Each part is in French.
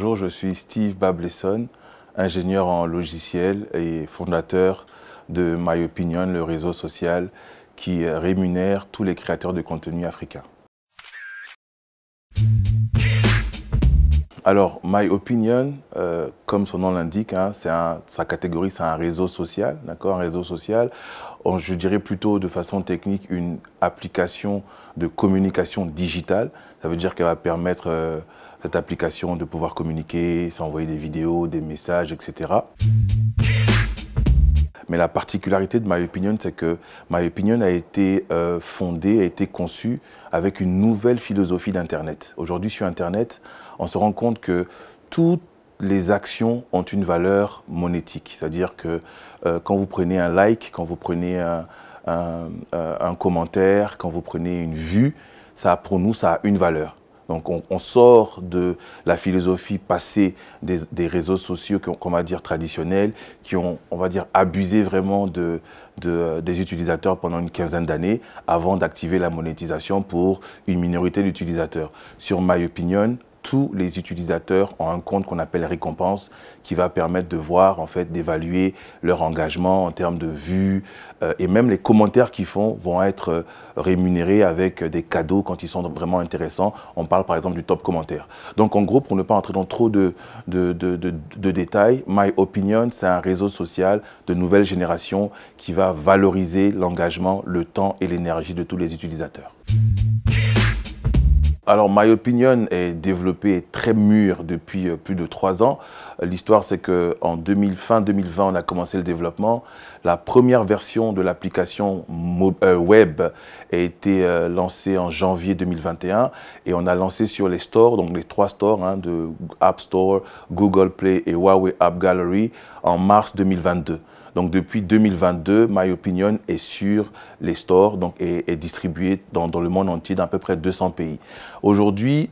Bonjour, je suis Steve Bableson, ingénieur en logiciel et fondateur de MyOpinion, le réseau social qui rémunère tous les créateurs de contenu africains. Alors, MyOpinion, comme son nom l'indique, sa catégorie, c'est un réseau social, d'accord, un réseau social. Je dirais plutôt de façon technique une application de communication digitale. Ça veut dire qu'elle va permettre cette application de pouvoir communiquer, s'envoyer des vidéos, des messages, etc. Mais la particularité de MyOpinion, c'est que MyOpinion a été fondée, a été conçue avec une nouvelle philosophie d'Internet. Aujourd'hui, sur Internet, on se rend compte que toutes les actions ont une valeur monétique. C'est-à-dire que quand vous prenez un like, quand vous prenez un commentaire, quand vous prenez une vue, pour nous, ça a une valeur. Donc on sort de la philosophie passée des réseaux sociaux qu'on va dire traditionnels, qui ont, on va dire, abusé vraiment des utilisateurs pendant une quinzaine d'années avant d'activer la monétisation pour une minorité d'utilisateurs. Sur MyOpinion, tous les utilisateurs ont un compte qu'on appelle récompense qui va permettre de voir, en fait, d'évaluer leur engagement en termes de vues et même les commentaires qu'ils font vont être rémunérés avec des cadeaux quand ils sont vraiment intéressants. On parle par exemple du top commentaire. Donc en gros, pour ne pas entrer dans trop de détails, MyOpinion, c'est un réseau social de nouvelle génération qui va valoriser l'engagement, le temps et l'énergie de tous les utilisateurs. Alors, MyOpinion est développé et très mûr depuis plus de 3 ans. L'histoire, c'est qu'en fin 2020, on a commencé le développement. La première version de l'application web a été lancée en janvier 2021 et on a lancé sur les stores, donc les 3 stores de App Store, Google Play et Huawei App Gallery en mars 2022. Donc depuis 2022, MyOpinion est sur les stores et est distribué dans le monde entier dans à peu près 200 pays. Aujourd'hui,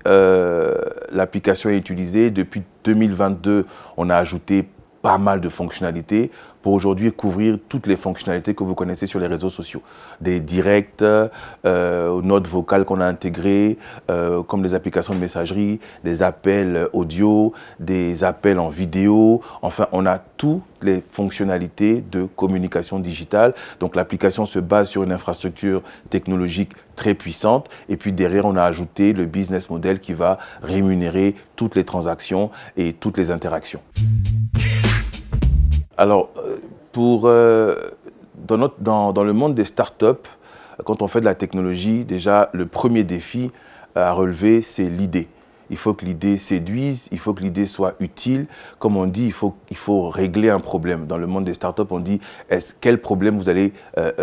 l'application est utilisée. Depuis 2022, on a ajouté pas mal de fonctionnalités pour aujourd'hui couvrir toutes les fonctionnalités que vous connaissez sur les réseaux sociaux. Des directs, notes vocales qu'on a intégrées, comme des applications de messagerie, des appels audio, des appels en vidéo. Enfin, on a toutes les fonctionnalités de communication digitale. Donc l'application se base sur une infrastructure technologique très puissante. Et puis derrière, on a ajouté le business model qui va rémunérer toutes les transactions et toutes les interactions. Alors, dans le monde des startups, quand on fait de la technologie, déjà, le premier défi à relever, c'est l'idée. Il faut que l'idée séduise, il faut que l'idée soit utile. Comme on dit, il faut régler un problème. Dans le monde des startups, on dit quel problème vous allez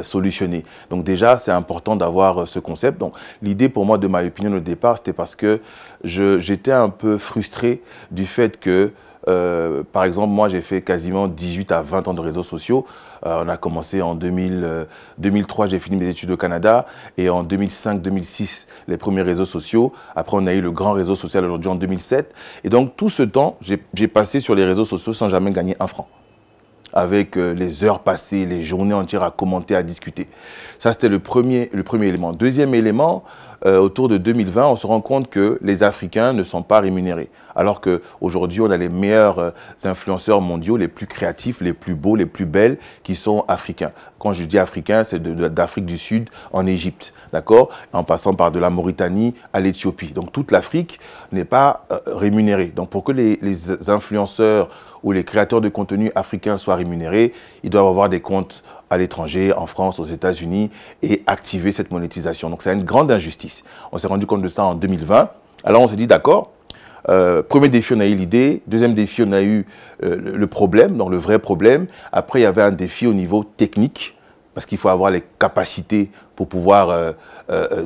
solutionner. Donc déjà, c'est important d'avoir ce concept. Donc l'idée pour moi de MyOpinion au départ, c'était parce que j'étais un peu frustré du fait que par exemple, moi, j'ai fait quasiment 18 à 20 ans de réseaux sociaux. On a commencé en 2003, j'ai fini mes études au Canada. Et en 2005-2006, les premiers réseaux sociaux. Après, on a eu le grand réseau social aujourd'hui en 2007. Et donc, tout ce temps, j'ai passé sur les réseaux sociaux sans jamais gagner un franc. Avec les heures passées, les journées entières à commenter, à discuter. Ça, c'était le premier élément. Deuxième élément, autour de 2020, on se rend compte que les Africains ne sont pas rémunérés. Alors qu'aujourd'hui, on a les meilleurs influenceurs mondiaux, les plus créatifs, les plus beaux, les plus belles, qui sont africains. Quand je dis africains, c'est d'Afrique du Sud en Égypte, d'accord? En passant par de la Mauritanie à l'Éthiopie. Donc toute l'Afrique n'est pas rémunérée. Donc pour que les influenceurs ou les créateurs de contenu africains soient rémunérés, ils doivent avoir des comptes à l'étranger, en France, aux États-Unis, et activer cette monétisation. Donc c'est une grande injustice. On s'est rendu compte de ça en 2020. Alors on s'est dit, d'accord, premier défi, on a eu l'idée. Deuxième défi, on a eu le problème, donc le vrai problème. Après, il y avait un défi au niveau technique, parce qu'il faut avoir les capacités pour pouvoir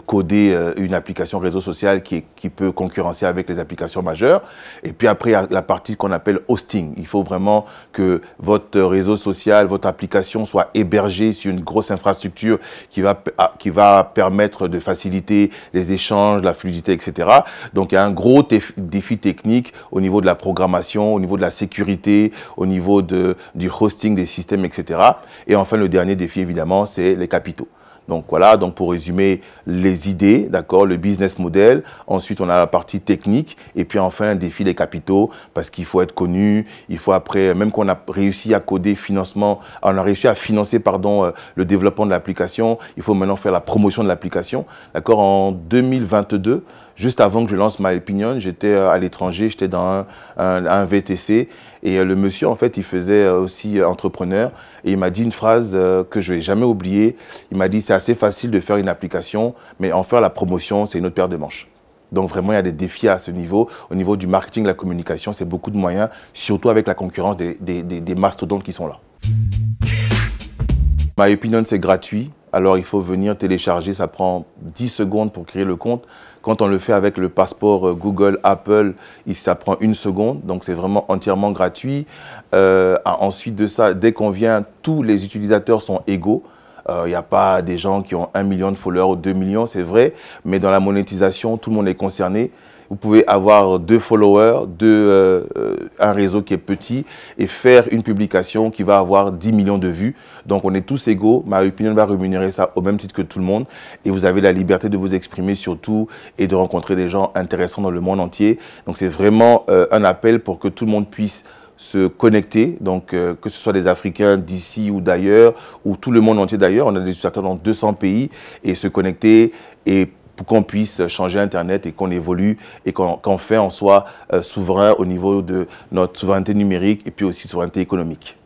coder une application réseau social qui peut concurrencer avec les applications majeures. Et puis après, il y a la partie qu'on appelle hosting. Il faut vraiment que votre réseau social, votre application soit hébergée sur une grosse infrastructure qui va permettre de faciliter les échanges, la fluidité, etc. Donc, il y a un gros défi technique au niveau de la programmation, au niveau de la sécurité, au niveau du hosting des systèmes, etc. Et enfin, le dernier défi, évidemment, c'est les capitaux. Donc voilà, donc pour résumer, les idées, d'accord, le business model. Ensuite, on a la partie technique. Et puis enfin, un défi des capitaux, parce qu'il faut être connu. Il faut après, même qu'on a réussi à coder financement, on a réussi à financer, pardon, le développement de l'application. Il faut maintenant faire la promotion de l'application. D'accord, en 2022, juste avant que je lance MyOpinion, j'étais à l'étranger, j'étais dans un VTC. Et le monsieur, en fait, il faisait aussi entrepreneur. Et il m'a dit une phrase que je ne vais jamais oublier. Il m'a dit, c'est assez facile de faire une application, mais en faire la promotion, c'est une autre paire de manches. Donc vraiment, il y a des défis à ce niveau. Au niveau du marketing, de la communication, c'est beaucoup de moyens, surtout avec la concurrence des mastodontes qui sont là. MyOpinion, c'est gratuit. Alors, il faut venir télécharger. Ça prend 10 secondes pour créer le compte. Quand on le fait avec le passeport Google, Apple, ça prend 1 seconde. Donc, c'est vraiment entièrement gratuit. Ensuite de ça, dès qu'on vient, tous les utilisateurs sont égaux. Il n'y a pas des gens qui ont 1 million de followers ou 2 millions, c'est vrai. Mais dans la monétisation, tout le monde est concerné. Vous pouvez avoir 2 followers, un réseau qui est petit et faire une publication qui va avoir 10 millions de vues. Donc, on est tous égaux. MyOpinion va rémunérer ça au même titre que tout le monde. Et vous avez la liberté de vous exprimer surtout et de rencontrer des gens intéressants dans le monde entier. Donc, c'est vraiment un appel pour que tout le monde puisse se connecter, donc que ce soit des Africains d'ici ou d'ailleurs, ou tout le monde entier d'ailleurs. On a des utilisateurs dans 200 pays et se connecter et pour qu'on puisse changer Internet et qu'on évolue et qu'en fait on soit souverain au niveau de notre souveraineté numérique et puis aussi souveraineté économique.